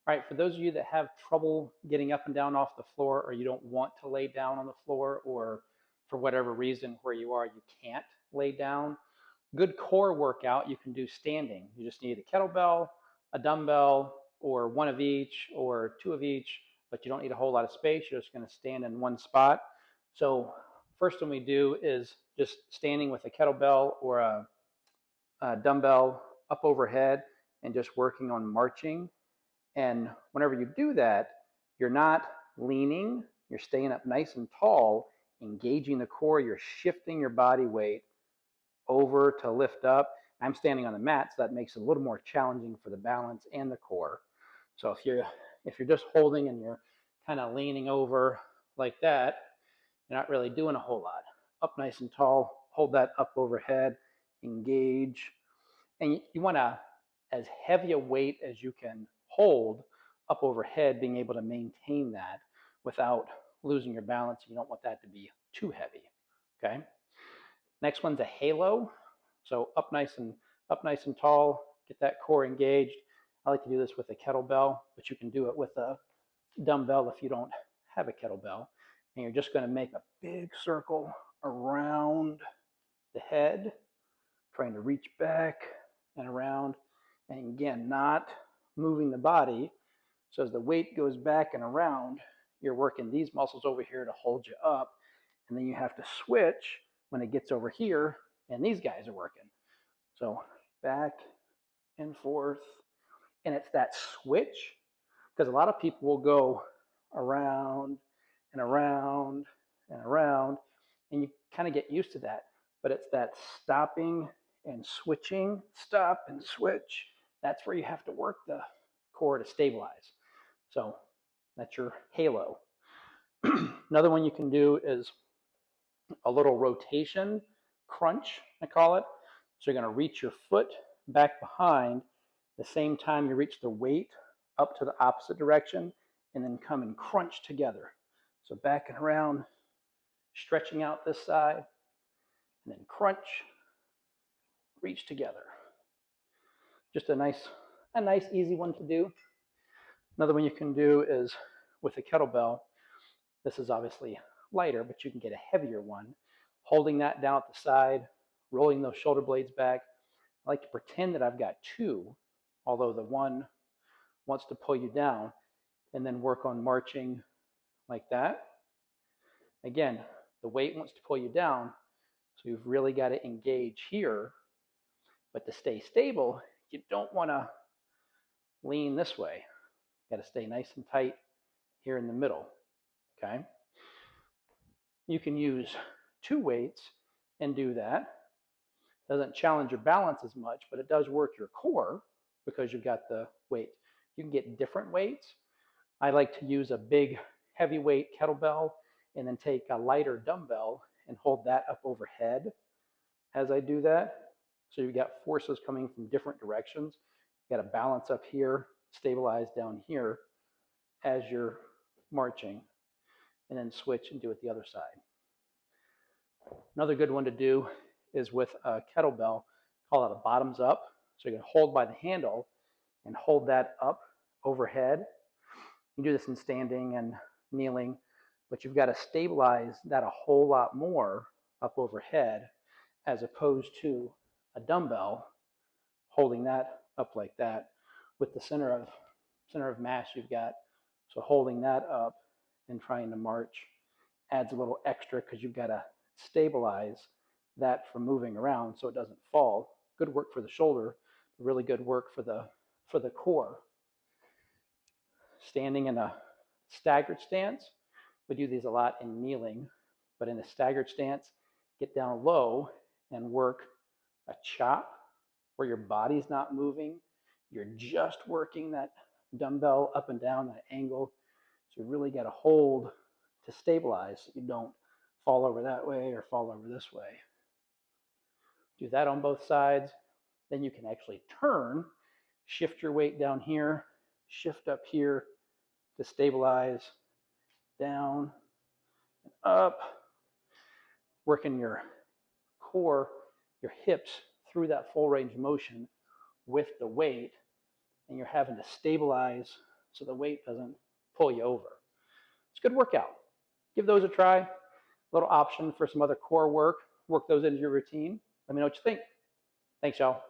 All right, for those of you that have trouble getting up and down off the floor, or you don't want to lay down on the floor, or for whatever reason where you are, you can't lay down, good core workout you can do standing. You just need a kettlebell, a dumbbell, or one of each, or two of each, but you don't need a whole lot of space. You're just going to stand in one spot. So first one we do is just standing with a kettlebell or a dumbbell up overhead and just working on marching. And whenever you do that, you're not leaning, you're staying up nice and tall, engaging the core, you're shifting your body weight over to lift up. I'm standing on the mat, so that makes it a little more challenging for the balance and the core. So if you're just holding and you're kind of leaning over like that, you're not really doing a whole lot. Up nice and tall, hold that up overhead, engage. And you want to, as heavy a weight as you can hold up overhead, being able to maintain that without losing your balance. You don't want that to be too heavy. Okay. Next one's a halo. So up nice and tall, get that core engaged. I like to do this with a kettlebell, but you can do it with a dumbbell if you don't have a kettlebell. And you're just going to make a big circle around the head, trying to reach back and around. And again, not moving the body. So as the weight goes back and around, you're working these muscles over here to hold you up. And then you have to switch when it gets over here, and these guys are working. So back and forth. And it's that switch, because a lot of people will go around and around and around, and you kind of get used to that. But it's that stopping and switching, stop and switch. That's where you have to work the core to stabilize. So that's your halo. Another one you can do is a little rotation crunch, I call it. So you're going to reach your foot back behind the same time you reach the weight up to the opposite direction, and then come and crunch together. So back and around, stretching out this side, and then crunch, reach together. Just a nice easy one to do. Another one you can do is with a kettlebell. This is obviously lighter, but you can get a heavier one. Holding that down at the side, rolling those shoulder blades back. I like to pretend that I've got two, although the one wants to pull you down, and then work on marching like that. Again, the weight wants to pull you down, so you've really got to engage here. But to stay stable, you don't want to lean this way. You got to stay nice and tight here in the middle. Okay. You can use two weights and do that. Doesn't challenge your balance as much, but it does work your core because you've got the weight. You can get different weights. I like to use a big heavyweight kettlebell and then take a lighter dumbbell and hold that up overhead as I do that. So you've got forces coming from different directions. You got to balance up here, stabilize down here as you're marching, and then switch and do it the other side. Another good one to do is with a kettlebell, call it a bottoms up. So you're going to hold by the handle and hold that up overhead. You do this in standing and kneeling, but you've got to stabilize that a whole lot more up overhead as opposed to a dumbbell holding that up like that with the center of mass you've got. So holding that up and trying to march adds a little extra because you've got to stabilize that from moving around so it doesn't fall. Good work for the shoulder, really good work for the core. Standing in a staggered stance, we do these a lot in kneeling, but in a staggered stance, get down low and work a chop where your body's not moving. You're just working that dumbbell up and down, that angle. So you really got to hold to stabilize so you don't fall over that way or fall over this way. Do that on both sides. Then you can actually turn, shift your weight down here, shift up here to stabilize, down and up, working your core, your hips through that full range of motion with the weight, and you're having to stabilize so the weight doesn't pull you over. It's a good workout. Give those a try. A little option for some other core work. Work those into your routine. Let me know what you think. Thanks, y'all.